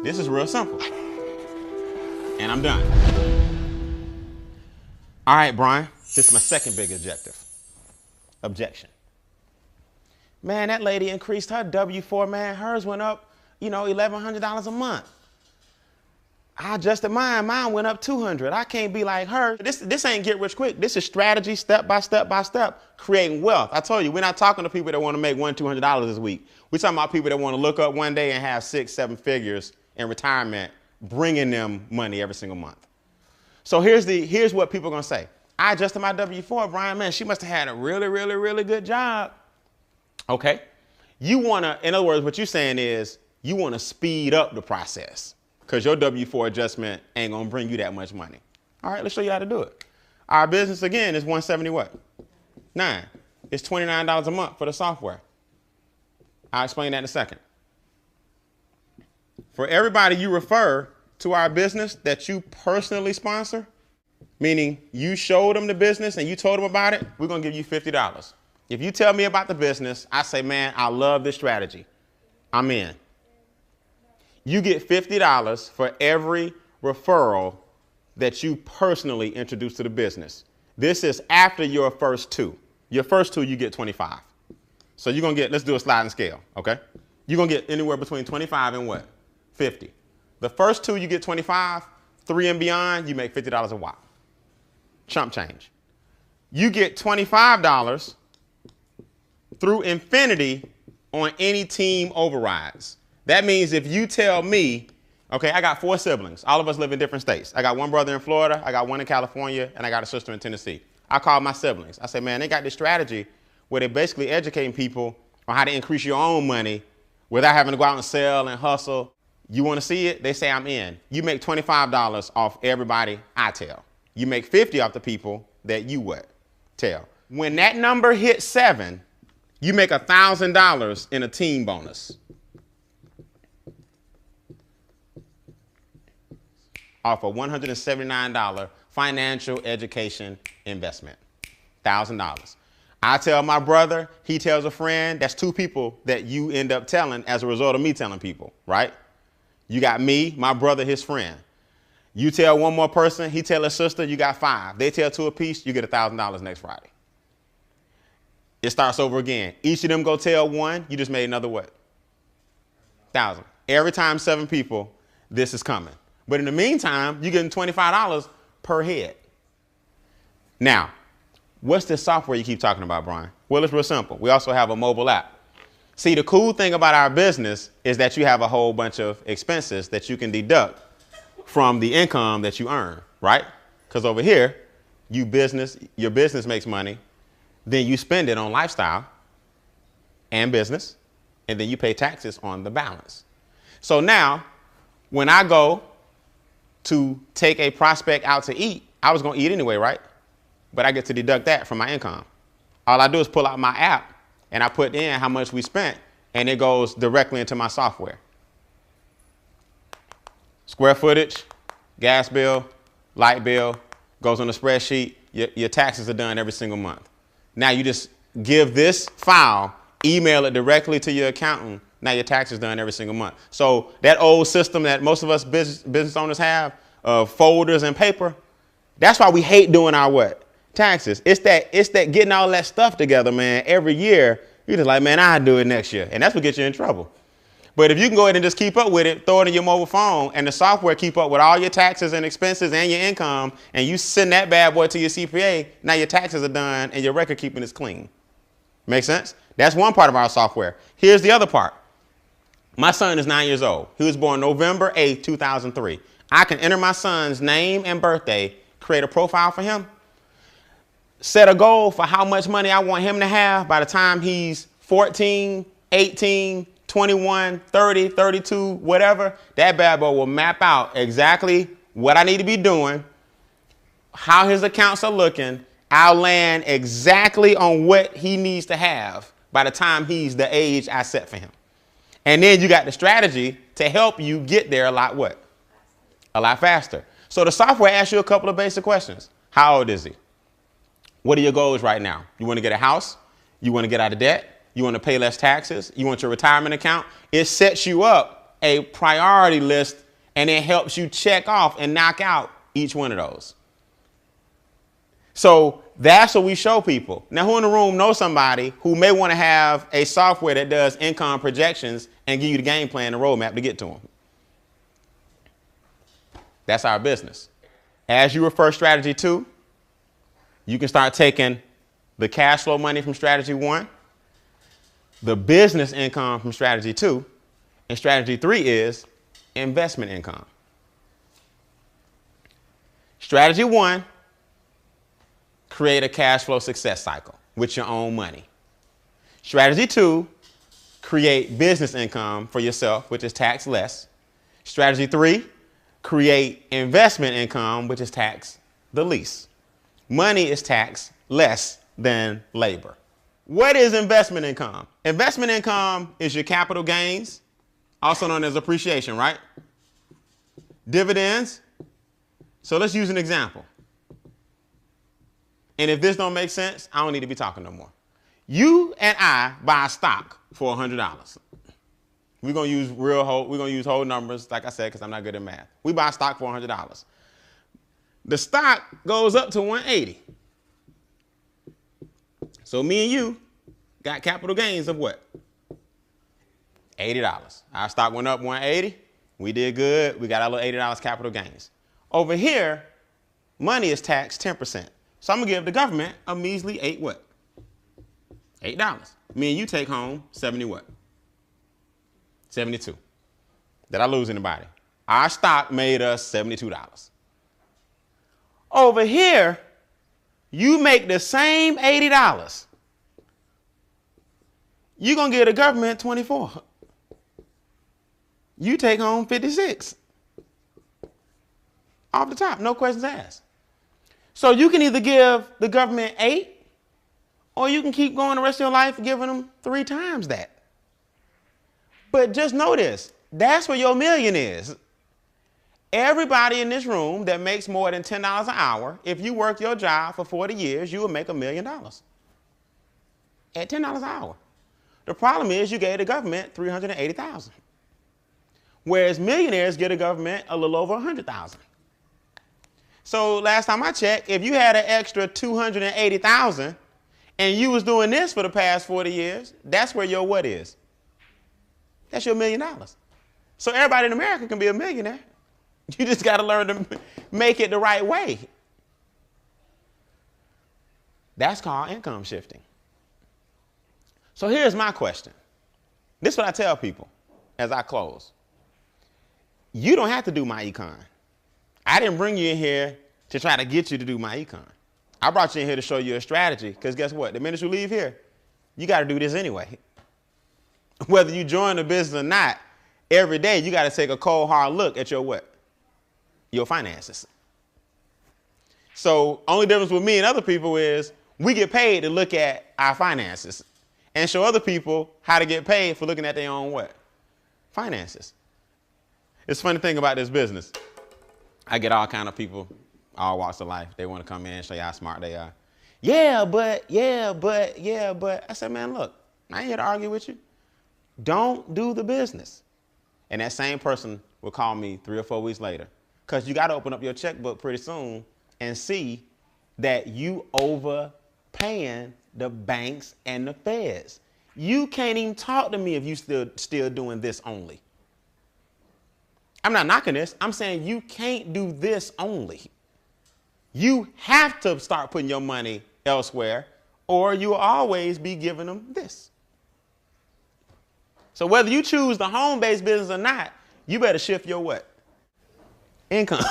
This is real simple. And I'm done. All right, Brian, this is my second big objection. Man, that lady increased her W-4, man. Hers went up, $1,100 a month. I adjusted mine. Mine went up $200. I can't be like her. This ain't get rich quick. This is strategy, step by step by step, creating wealth. I told you, we're not talking to people that want to make $200 this week. We're talking about people that want to look up one day and have 6, 7 figures in retirement, bringing them money every single month. So here's what people are going to say. I adjusted my W-4, Brian. Man, she must have had a really, really, really good job. Okay. In other words, what you're saying is you want to speed up the process because your W-4 adjustment ain't going to bring you that much money. All right, let's show you how to do it. Our business, again, is 170 what? 9. It's $29 a month for the software. I'll explain that in a second. For everybody you refer to our business that you personally sponsor, meaning you showed them the business and you told them about it, we're going to give you $50. If you tell me about the business, I say, man, I love this strategy. I'm in. You get $50 for every referral that you personally introduce to the business. This is after your first 2. Your first 2, you get 25. So you're going to get, let's do a sliding scale, okay? You're going to get anywhere between 25 and what? 50. The first 2, you get 25. 3 and beyond, you make $50 a whop. Chump change. You get $25 through infinity on any team overrides. That means if you tell me, okay, I got 4 siblings. All of us live in different states. I got one brother in Florida, I got one in California, and I got a sister in Tennessee. I call my siblings. I say, man, they got this strategy where they're basically educating people on how to increase your own money without having to go out and sell and hustle. You want to see it? They say I'm in. You make $25 off everybody I tell. You make 50 off the people that you what? Tell. When that number hits 7, you make $1,000 in a team bonus. Off a $179 financial education investment. $1,000. I tell my brother, he tells a friend. That's 2 people that you end up telling as a result of me telling people, right? You got me, my brother, his friend. You tell one more person, he tell his sister, you got 5. They tell 2 apiece, you get $1,000 next Friday. It starts over again. Each of them go tell 1, you just made another what? 1,000. Every time 7 people, this is coming. But in the meantime, you're getting $25 per head. Now, what's this software you keep talking about, Brian? Well, it's real simple. We also have a mobile app. See, the cool thing about our business is that you have a whole bunch of expenses that you can deduct from the income that you earn, right? Because over here, your business makes money, then you spend it on lifestyle and business, and then you pay taxes on the balance. So now, when I go to take a prospect out to eat, I was going to eat anyway, right? But I get to deduct that from my income. All I do is pull out my app and I put in how much we spent, and it goes directly into my software. Square footage, gas bill, light bill, goes on the spreadsheet. Your taxes are done every single month. Now you just give this file, email it directly to your accountant. Now your taxes done every single month. So that old system that most of us business owners have of folders and paper, that's why we hate doing our what? Taxes. It's that getting all that stuff together, man, every year. You're just like, man, I'll do it next year. And that's what gets you in trouble. But if you can go ahead and just keep up with it, throw it in your mobile phone, and the software keep up with all your taxes and expenses and your income, and you send that bad boy to your CPA, now your taxes are done and your record keeping is clean. Make sense? That's one part of our software. Here's the other part. My son is 9 years old. He was born November 8, 2003. I can enter my son's name and birthday, create a profile for him, set a goal for how much money I want him to have by the time he's 14, 18, 21, 30, 32, whatever. That bad boy will map out exactly what I need to be doing, how his accounts are looking. I'll land exactly on what he needs to have by the time he's the age I set for him. And then you got the strategy to help you get there a lot what? A lot faster. So the software asks you a couple of basic questions. How old is he? What are your goals right now? You want to get a house? You want to get out of debt? You want to pay less taxes? You want your retirement account? It sets you up a priority list, and it helps you check off and knock out each one of those. So that's what we show people. Now, who in the room knows somebody who may want to have a software that does income projections and give you the game plan and roadmap to get to them? That's our business. As you refer strategy 2, you can start taking the cash flow money from strategy 1, the business income from strategy 2, and strategy 3 is investment income. Strategy 1, create a cash flow success cycle with your own money. Strategy 2, create business income for yourself, which is tax less. Strategy 3, create investment income, which is tax the least. Money is taxed less than labor. What is investment income? Investment income is your capital gains, also known as appreciation, right? Dividends. So let's use an example. And if this don't make sense, I don't need to be talking no more. You and I buy stock for $100. We're gonna use whole numbers, like I said, because I'm not good at math. We buy stock for $100. The stock goes up to 180. So me and you got capital gains of what? $80. Our stock went up 180. We did good. We got our little $80 capital gains. Over here, money is taxed 10%. So I'm gonna give the government a measly $8. Me and you take home 70 what? 72. Did I lose anybody? Our stock made us $72. Over here, you make the same $80. You're going to give the government 24. You take home 56. Off the top, no questions asked. So you can either give the government 8, or you can keep going the rest of your life giving them 3 times that. But just know this, that's where your million is. Everybody in this room that makes more than $10 an hour, if you work your job for 40 years, you will make $1 million at $10 an hour. The problem is you gave the government $380,000, whereas millionaires get the government a little over $100,000. So last time I checked, if you had an extra $280,000 and you was doing this for the past 40 years, that's where your what is? That's your $1 million. So everybody in America can be a millionaire. You just got to learn to make it the right way. That's called income shifting. So here's my question. This is what I tell people as I close. You don't have to do my econ. I didn't bring you in here to try to get you to do my econ. I brought you in here to show you a strategy, because guess what? The minute you leave here, you got to do this anyway. Whether you join the business or not, every day you got to take a cold, hard look at your what? Your finances. So only difference with me and other people is we get paid to look at our finances and show other people how to get paid for looking at their own what? Finances. It's a funny thing about this business. I get all kind of people, all walks of life. They want to come in and show you how smart they are. Yeah, but. I said, man, look, I ain't here to argue with you. Don't do the business. And that same person will call me 3 or 4 weeks later, because you got to open up your checkbook pretty soon and see that you overpaying the banks and the feds. You can't even talk to me if you still doing this only. I'm not knocking this. I'm saying you can't do this only. You have to start putting your money elsewhere, or you'll always be giving them this. So whether you choose the home-based business or not, you better shift your what? Income.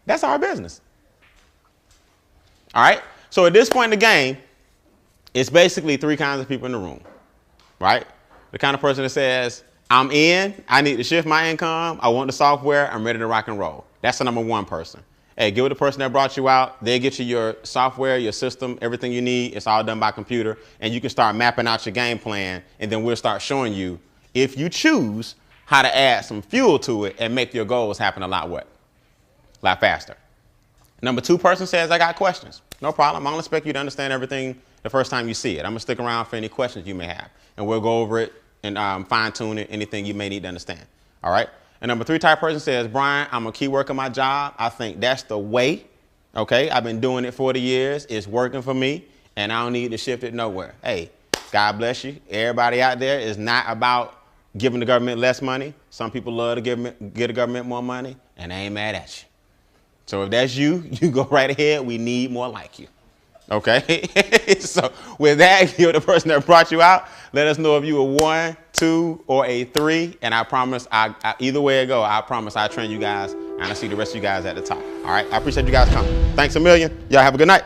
That's our business. All right? So at this point in the game, it's basically 3 kinds of people in the room, right? The kind of person that says, I'm in, I need to shift my income, I want the software, I'm ready to rock and roll. That's the number 1 person. Hey, give it the person that brought you out. They get you your software, your system, everything you need. It's all done by computer. And you can start mapping out your game plan. And then we'll start showing you, if you choose, how to add some fuel to it and make your goals happen a lot what? A lot faster. Number 2 person says, I got questions. No problem. I don't expect you to understand everything the first time you see it. I'm going to stick around for any questions you may have. And we'll go over it and fine tune it, anything you may need to understand. All right. And number 3 type person says, Brian, I'm a key worker my job. I think that's the way. Okay. I've been doing it 40 years. It's working for me and I don't need to shift it nowhere. Hey, God bless you. Everybody out there is not about giving the government less money. Some people love to give the government more money and they ain't mad at you. So if that's you, you go right ahead. We need more like you. Okay. So with that, you're the person that brought you out. Let us know if you a 1, 2, or a 3. And I promise, either way it go, I promise I'll train you guys and I'll see the rest of you guys at the top. All right. I appreciate you guys coming. Thanks a million. Y'all have a good night.